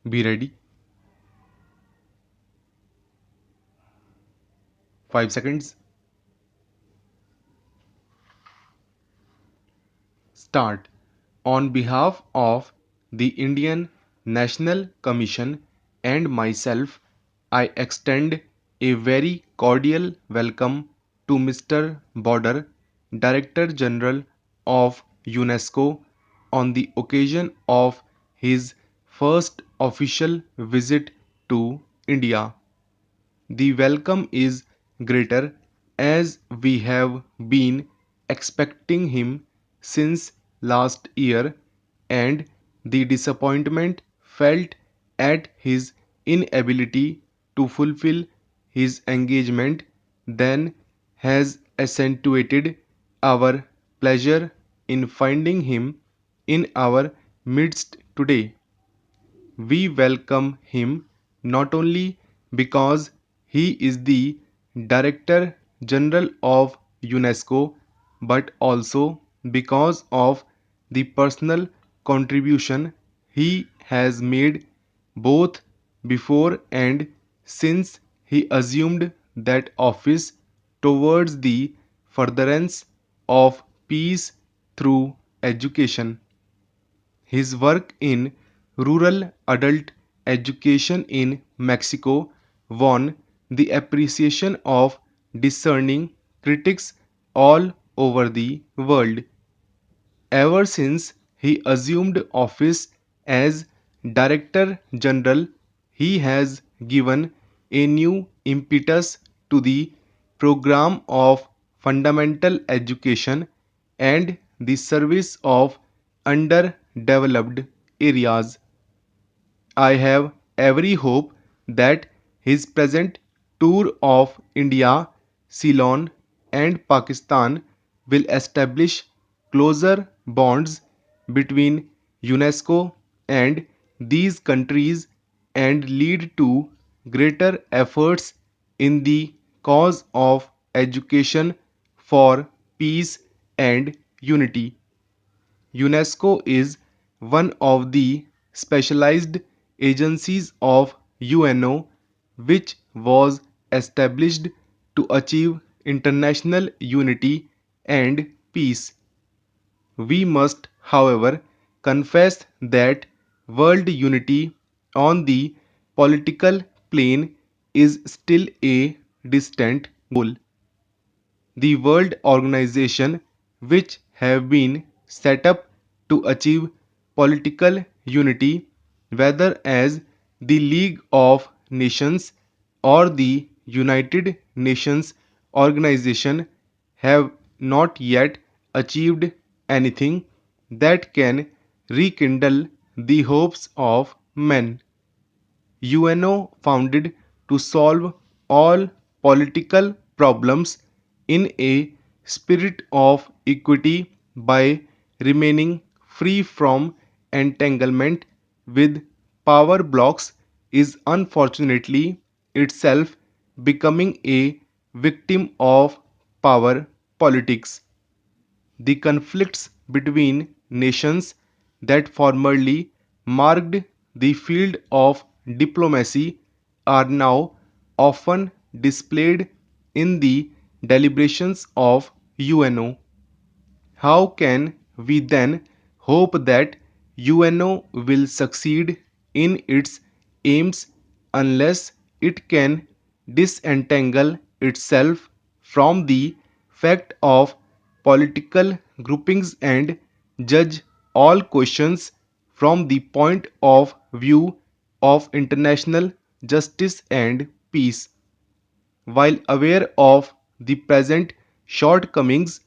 Be ready. 5 seconds. Start. On behalf of the Indian National Commission and myself, I extend a very cordial welcome to Mr. Border, Director General of UNESCO, on the occasion of his first official visit to India. The welcome is greater as we have been expecting him since last year, and the disappointment felt at his inability to fulfill his engagement then has accentuated our pleasure in finding him in our midst today. We welcome him not only because he is the Director General of UNESCO, but also because of the personal contribution he has made both before and since he assumed that office towards the furtherance of peace through education. His work in rural adult education in Mexico won the appreciation of discerning critics all over the world. Ever since he assumed office as Director General, he has given a new impetus to the program of fundamental education and the service of underdeveloped areas. I have every hope that his present tour of India, Ceylon, and Pakistan will establish closer bonds between UNESCO and these countries and lead to greater efforts in the cause of education for peace and unity. UNESCO is one of the specialized agencies of UNO which was established to achieve international unity and peace. We must, however, confess that world unity on the political plane is still a distant goal. The world organization which have been set up to achieve political unity, whether as the League of Nations or the United Nations organization, have not yet achieved anything that can rekindle the hopes of men. UNO founded to solve all political problems in a spirit of equity by remaining free from entanglement with power blocks is unfortunately itself becoming a victim of power politics. The conflicts between nations that formerly marked the field of diplomacy are now often displayed in the deliberations of UNO. How can we then hope that UNO will succeed in its aims unless it can disentangle itself from the fact of political groupings and judge all questions from the point of view of international justice and peace? While aware of the present shortcomings,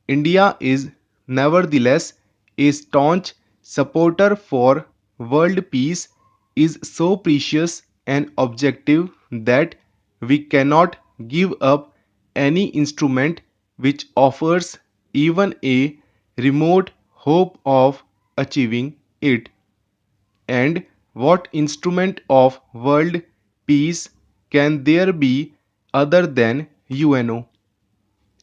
India is nevertheless a staunch supporter for world peace is so precious an objective that we cannot give up any instrument which offers even a remote hope of achieving it. And what instrument of world peace can there be other than UNO?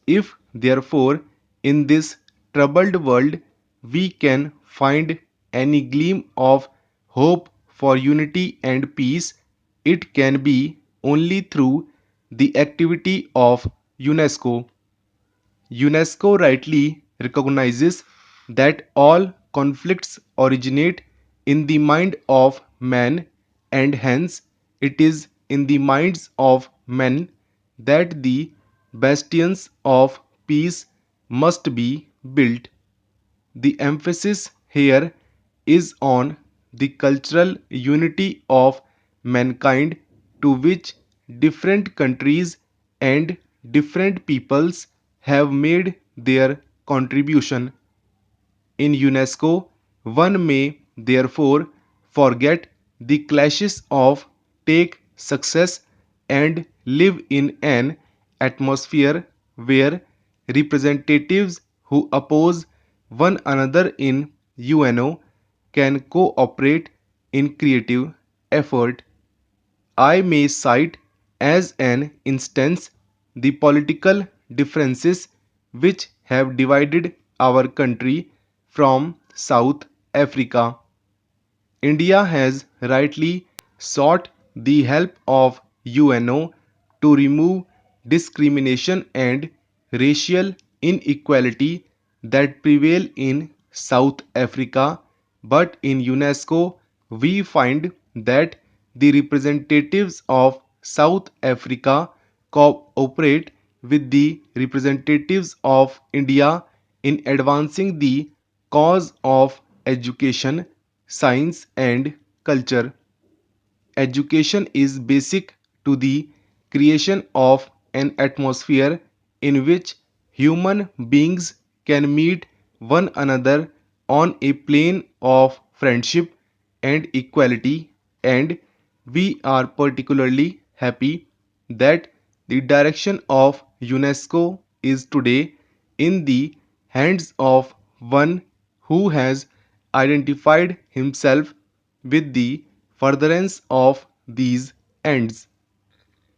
If, therefore, in this troubled world we can find any gleam of hope for unity and peace, it can be only through the activity of UNESCO. UNESCO rightly recognizes that all conflicts originate in the mind of man, and hence it is in the minds of men that the bastions of peace must be built. The emphasis here is on the cultural unity of mankind, to which different countries and different peoples have made their contribution. In UNESCO, one may therefore forget the clashes of take success and live in an atmosphere where representatives who oppose one another in UNO can cooperate in creative effort. I may cite as an instance the political differences which have divided our country from South Africa. India has rightly sought the help of UNO to remove discrimination and racial inequality that prevail in South Africa, but in UNESCO we find that the representatives of South Africa cooperate with the representatives of India in advancing the cause of education, science and culture. Education is basic to the creation of an atmosphere in which human beings can meet one another on a plane of friendship and equality, and we are particularly happy that the direction of UNESCO is today in the hands of one who has identified himself with the furtherance of these ends.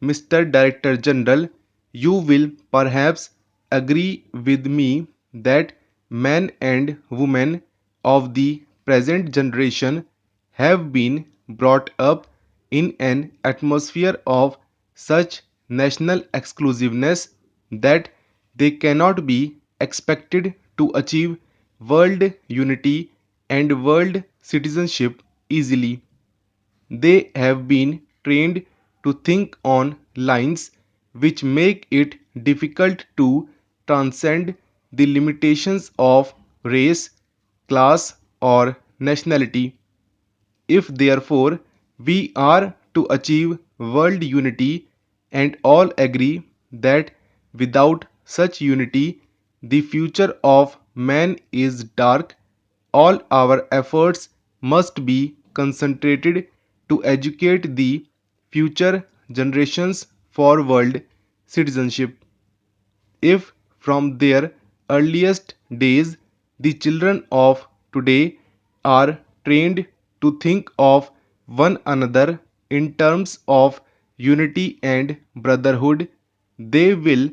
Mr. Director General, you will perhaps agree with me that men and women of the present generation have been brought up in an atmosphere of such national exclusiveness that they cannot be expected to achieve world unity and world citizenship easily. They have been trained to think on lines which make it difficult to transcend the limitations of race, class, or nationality. If therefore we are to achieve world unity, and all agree that without such unity the future of man is dark, all our efforts must be concentrated to educate the future generations for world citizenship. If from their earliest days the children of today are trained to think of one another in terms of unity and brotherhood, they will,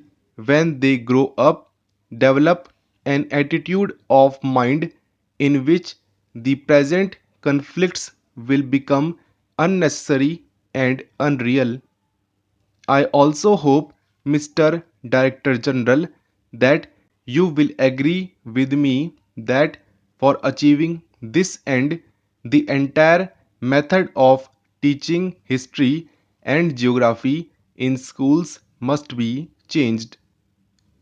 when they grow up, develop an attitude of mind in which the present conflicts will become unnecessary and unreal. I also hope, Mr. Director General, that you will agree with me that for achieving this end, the entire method of teaching history and geography in schools must be changed.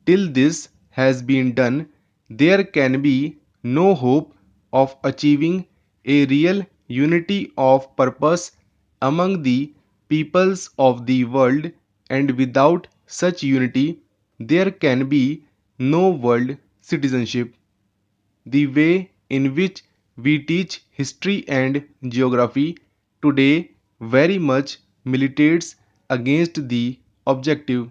Till this has been done, there can be no hope of achieving a real unity of purpose among the peoples of the world, and without such unity, there can be no world citizenship. The way in which we teach history and geography today very much militates against the objective.